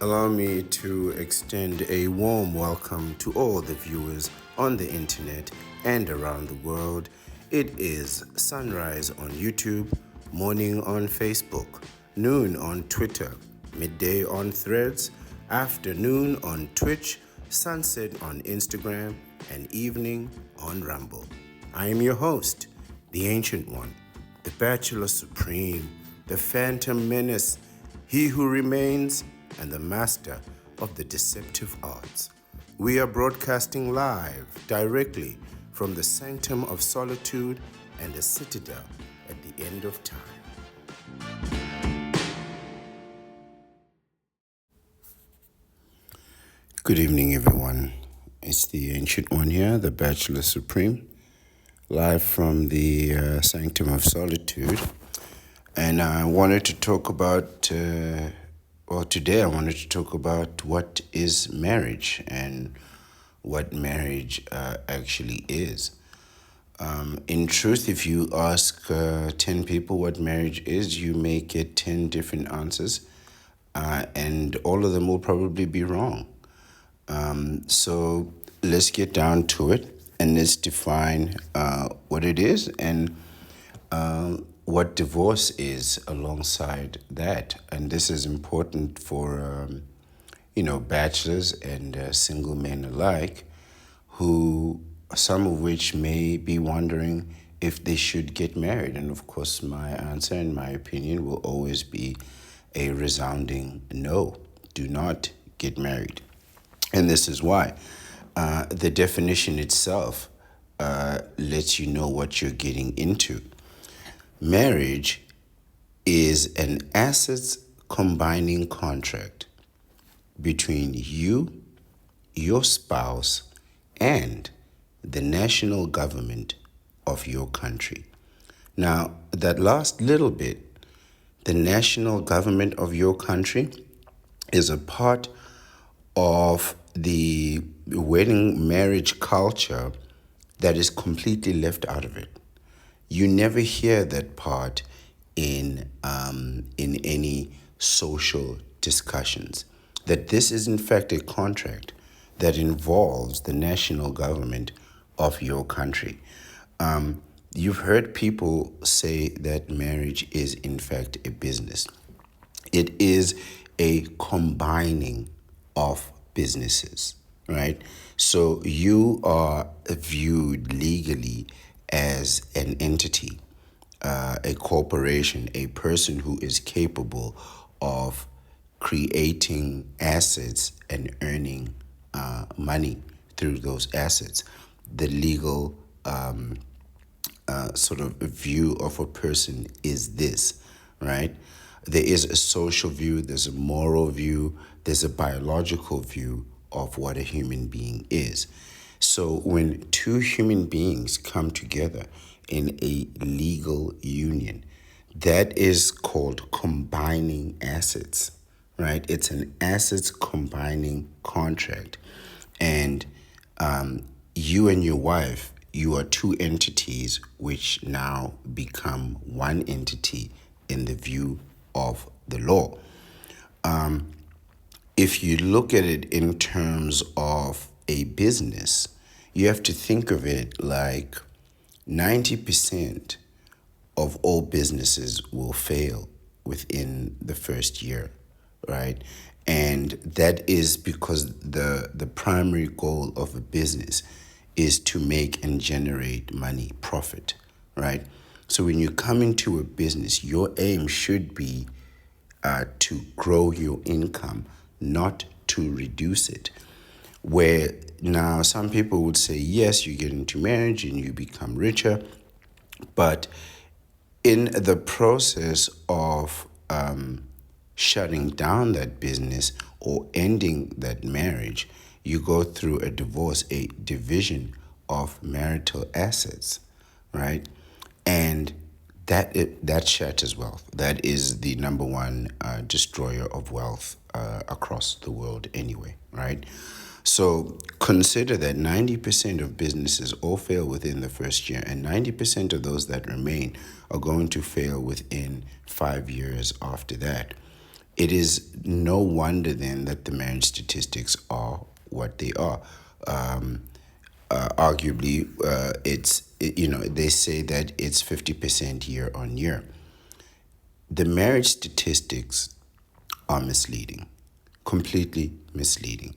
Allow me to extend a warm welcome to all the viewers on the internet and around the world. It is sunrise on YouTube, morning on Facebook, noon on Twitter, midday on Threads, afternoon on Twitch, sunset on Instagram, and evening on Rumble. I am your host, the Ancient One, the Bachelor Supreme, the Phantom Menace, he who remains, and the master of the deceptive arts. We are broadcasting live directly from the sanctum of solitude and the citadel at the end of time. Good evening, everyone. It's the Ancient One here, the Bachelor Supreme, live from the sanctum of solitude. And I wanted to talk about today I wanted to talk about what is marriage and what marriage actually is. In truth, if you ask 10 people what marriage is, you may get 10 different answers, and all of them will probably be wrong. So let's get down to it and let's define what it is and what divorce is alongside that. And this is important for, bachelors and single men alike, who some of which may be wondering if they should get married. And of course, my answer and my opinion will always be a resounding no. Do not get married. And this is why. The definition itself lets you know what you're getting into. Marriage is an assets combining contract between you, your spouse, and the national government of your country. Now, that last little bit, the national government of your country, is a part of the wedding marriage culture that is completely left out of it. You never hear that part in any social discussions, that this is in fact a contract that involves the national government of your country. You've heard people say that marriage is in fact a business. It is a combining of businesses, right? So you are viewed legally as an entity, a corporation, a person who is capable of creating assets and earning money through those assets. The legal sort of view of a person is this, right? There is a social view, there's a moral view, there's a biological view of what a human being is. So when two human beings come together in a legal union, that is called combining assets, right? It's an assets combining contract. And you and your wife, you are two entities which now become one entity in the view of the law. If you look at it in terms of a business, you have to think of it like 90% of all businesses will fail within the first year, right? And that is because the primary goal of a business is to make and generate money, profit, right? So when you come into a business, your aim should be to grow your income, not to reduce it. Where now some people would say, yes, you get into marriage and you become richer, but in the process of shutting down that business or ending that marriage, you go through a divorce, a division of marital assets, right? And that shatters wealth. That is the number one destroyer of wealth across the world anyway, right? So consider that 90% of businesses all fail within the first year, and 90% of those that remain are going to fail within 5 years after that. It is no wonder then that the marriage statistics are what they are. Arguably, they say that it's 50% year on year. The marriage statistics are misleading, completely misleading.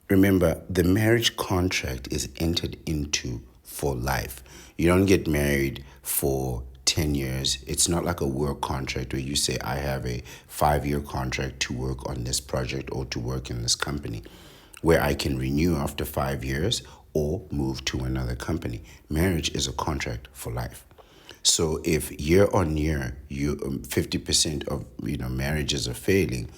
Remember, the marriage contract is entered into for life. You don't get married for 10 years. It's not like a work contract where you say, I have a 5-year contract to work on this project or to work in this company, where I can renew after 5 years or move to another company. Marriage is a contract for life. So if year on year 50% of marriages are failing,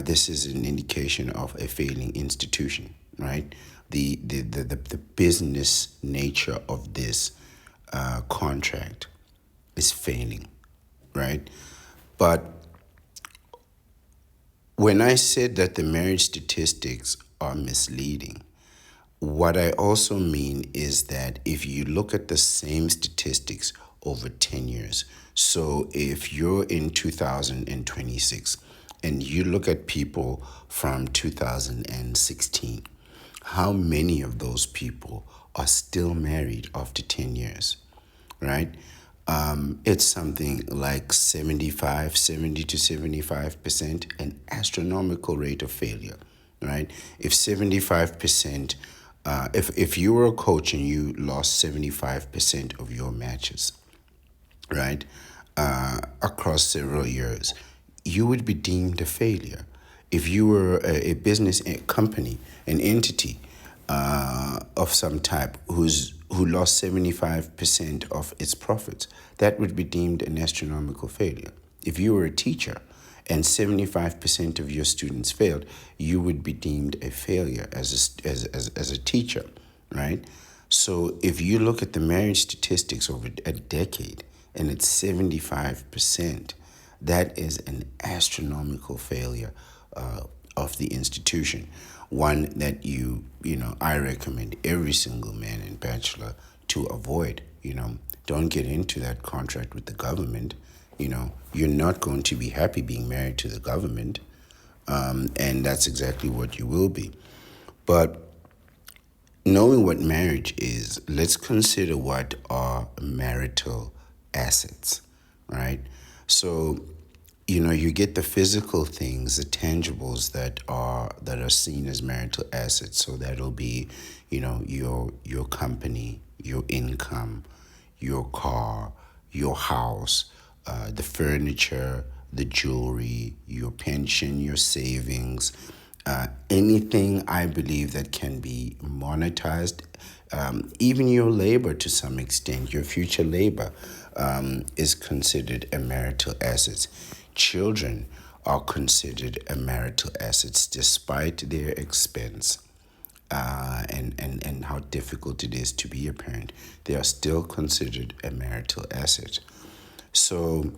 this is an indication of a failing institution, right? The business nature of this contract is failing, right? But when I said that the marriage statistics are misleading, what I also mean is that if you look at the same statistics over 10 years, so if you're in 2026 and you look at people from 2016, how many of those people are still married after 10 years, right? It's something like 70 to 75%, an astronomical rate of failure, right? If 75%, if you were a coach and you lost 75% of your matches, right, across several years, you would be deemed a failure. If you were a business company, an entity of some type who lost 75% of its profits, that would be deemed an astronomical failure. If you were a teacher and 75% of your students failed, you would be deemed a failure as a teacher, right? So if you look at the marriage statistics over a decade and it's 75%, that is an astronomical failure of the institution. One that I recommend every single man and bachelor to avoid. Don't get into that contract with the government. You're not going to be happy being married to the government, and that's exactly what you will be. But knowing what marriage is, let's consider what are marital assets, right? So, you get the physical things, the tangibles that are seen as marital assets. So that'll be, your company, your income, your car, your house, the furniture, the jewelry, your pension, your savings, anything I believe that can be monetized, even your labor to some extent, your future labor is considered a marital asset. Children are considered a marital assets despite their expense. And how difficult it is to be a parent, they are still considered a marital asset. So,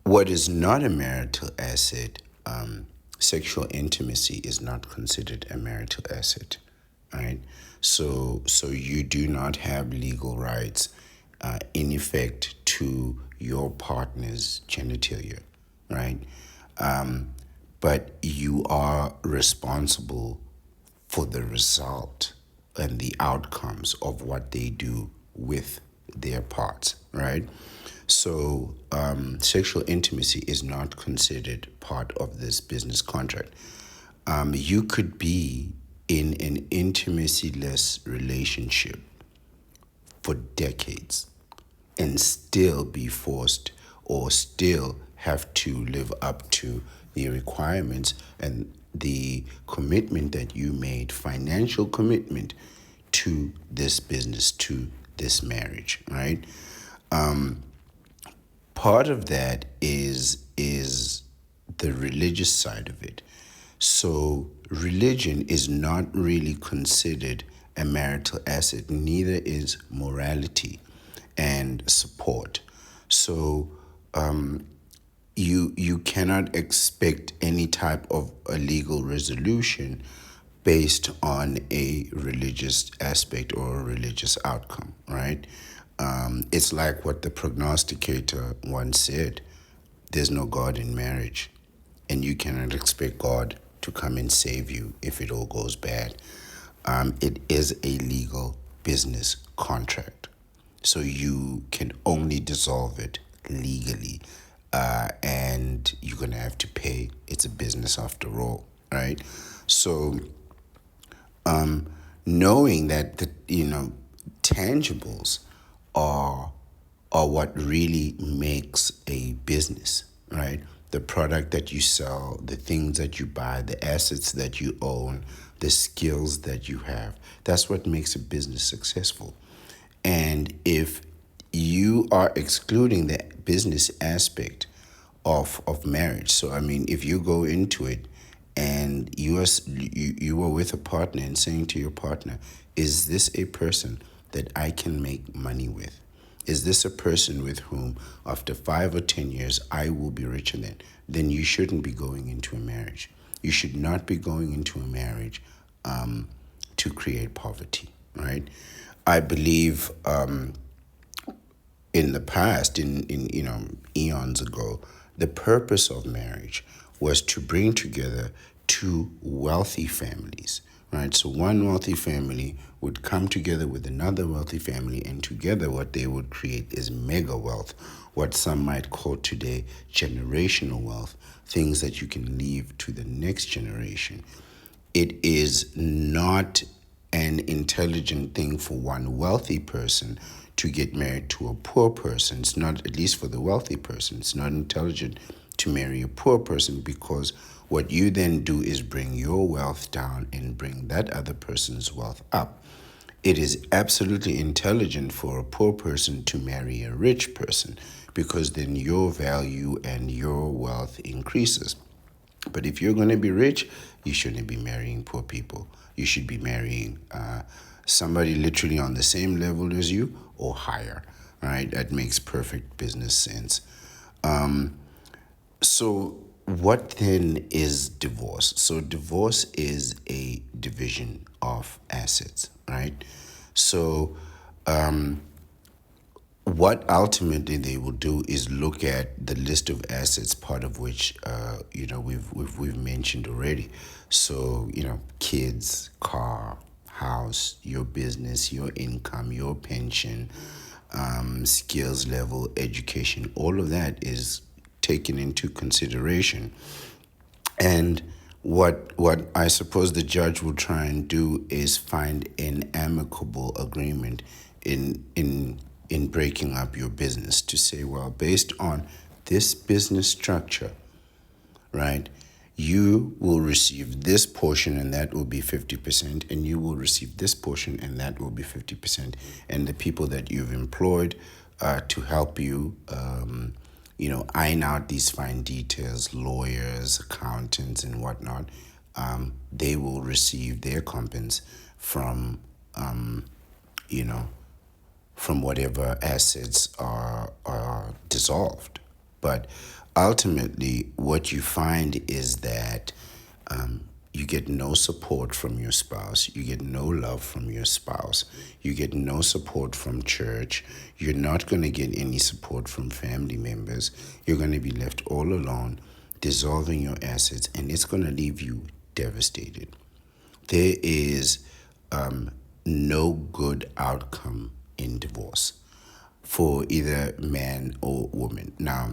what is not a marital asset, sexual intimacy is not considered a marital asset, right? So you do not have legal rights, in effect, to your partner's genitalia, right? But you are responsible for the result and the outcomes of what they do with their parts, right? So, sexual intimacy is not considered part of this business contract. You could be in an intimacy-less relationship for decades and still be forced or still have to live up to the requirements and the commitment that you made, financial commitment to this business, to this marriage, right? Part of that is the religious side of it. So religion is not really considered a marital asset, neither is morality and support. So you cannot expect any type of a legal resolution based on a religious aspect or a religious outcome, right? It's like what the prognosticator once said: there's no God in marriage. and you cannot expect God to come and save you if it all goes bad. It is a legal business contract. So you can only dissolve it legally. And you're going to have to pay. It's a business after all, right? So knowing that tangibles are what really makes a business, right? The product that you sell, the things that you buy, the assets that you own, the skills that you have. That's what makes a business successful. And if you are excluding the business aspect of marriage, so I mean, if you go into it and you are with a partner and saying to your partner, is this a person that I can make money with? Is this a person with whom after 5 or 10 years I will be richer than? Then you shouldn't be going into a marriage. You should not be going into a marriage to create poverty, right? I believe in the past, in eons ago, the purpose of marriage was to bring together two wealthy families, right? So one wealthy family would come together with another wealthy family, and together what they would create is mega wealth, what some might call today generational wealth, things that you can leave to the next generation. It is not an intelligent thing for one wealthy person to get married to a poor person. It's not, at least for the wealthy person, it's not intelligent to marry a poor person, because what you then do is bring your wealth down and bring that other person's wealth up. It is absolutely intelligent for a poor person to marry a rich person, because then your value and your wealth increases. But if you're going to be rich, you shouldn't be marrying poor people. You should be marrying somebody literally on the same level as you or higher, right? That makes perfect business sense. So what then is divorce? So divorce is a division of assets, right? So what ultimately they will do is look at the list of assets, part of which we've mentioned already. So kids, car, house, your business, your income, your pension, skills level, education. All of that is taken into consideration. And what I suppose the judge will try and do is find an amicable agreement in breaking up your business, to say, well, based on this business structure, right, you will receive this portion and that will be 50%, and you will receive this portion and that will be 50%. And the people that you've employed to help you iron out these fine details, lawyers, accountants, and whatnot, they will receive their compens from, from whatever assets are dissolved. But ultimately, what you find is that you get no support from your spouse. You get no love from your spouse. You get no support from church. You're not going to get any support from family members. You're going to be left all alone, dissolving your assets, and it's going to leave you devastated. There is no good outcome in divorce for either man or woman. Now,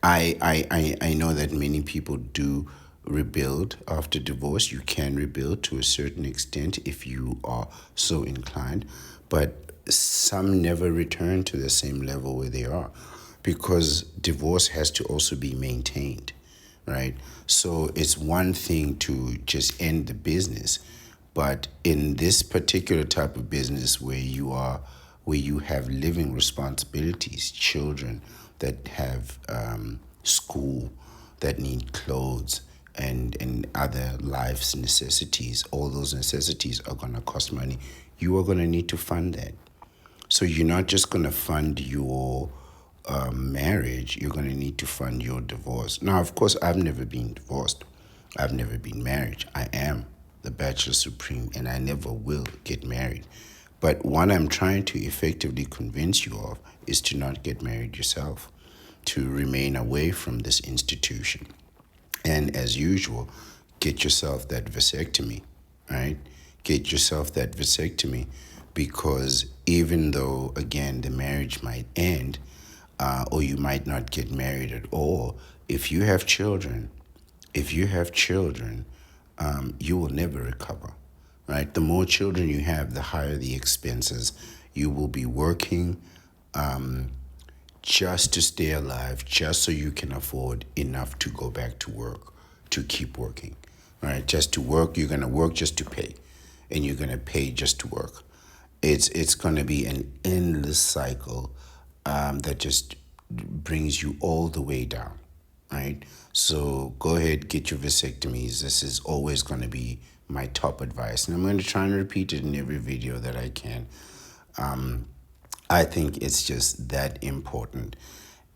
I know that many people do rebuild after divorce. You can rebuild to a certain extent if you are so inclined, but some never return to the same level where they are, because divorce has to also be maintained, right? So it's one thing to just end the business, but in this particular type of business where you have living responsibilities, children that have school, that need clothes, and other life's necessities, all those necessities are going to cost money. You are going to need to fund that. So you're not just going to fund your marriage, you're going to need to fund your divorce. Now, of course, I've never been divorced. I've never been married. I am the Bachelor Supreme, and I never will get married. But what I'm trying to effectively convince you of is to not get married yourself, to remain away from this institution. And as usual, get yourself that vasectomy, right? Get yourself that vasectomy because even though, again, the marriage might end or you might not get married at all, if you have children, you will never recover, right? The more children you have, the higher the expenses. You will be working just to stay alive, just so you can afford enough to go back to work, to keep working, right? Just to work, you're gonna work just to pay, and you're gonna pay just to work. It's gonna be an endless cycle that just brings you all the way down, right? So go ahead, get your vasectomies. This is always gonna be my top advice, and I'm gonna try and repeat it in every video that I can. I think it's just that important.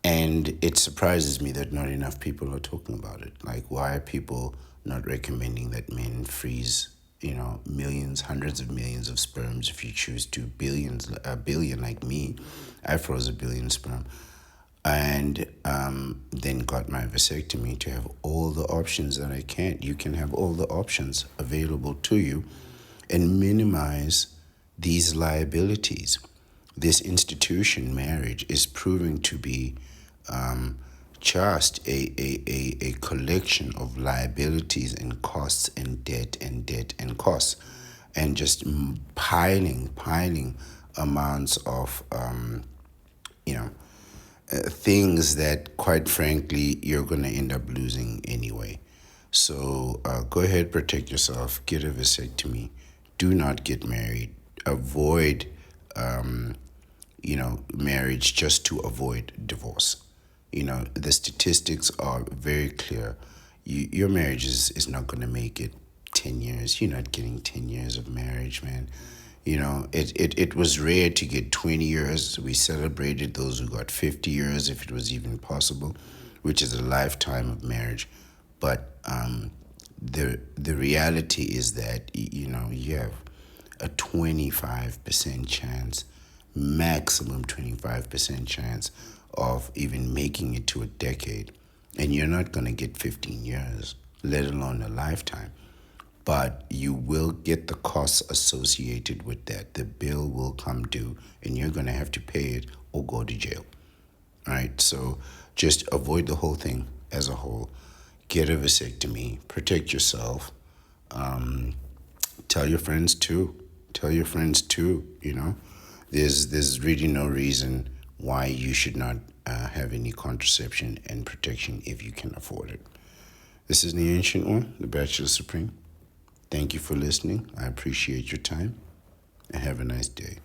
And it surprises me that not enough people are talking about it. Like, why are people not recommending that men freeze, millions, hundreds of millions of sperms if you choose to, billions, a billion like me? I froze a billion sperm. And then got my vasectomy to have all the options that I can't. You can have all the options available to you and minimize these liabilities. This institution, marriage, is proving to be just a collection of liabilities and costs and debt and costs, and just piling amounts of things that, quite frankly, you're going to end up losing anyway. So go ahead, protect yourself, get a vasectomy, do not get married, avoid, marriage just to avoid divorce. The statistics are very clear. Your marriage is not going to make it 10 years. You're not getting 10 years of marriage, man. It was rare to get 20 years. We celebrated those who got 50 years, if it was even possible, which is a lifetime of marriage. But the reality is that, you have a 25% chance, maximum 25% chance of even making it to a decade. And you're not going to get 15 years, let alone a lifetime. But you will get the costs associated with that. The bill will come due, and you're going to have to pay it or go to jail. Right? So just avoid the whole thing as a whole. Get a vasectomy, protect yourself. Tell your friends too. Tell your friends too. There's really no reason why you should not have any contraception and protection if you can afford it. This is the Ancient One, the Bachelor Supreme. Thank you for listening. I appreciate your time, and have a nice day.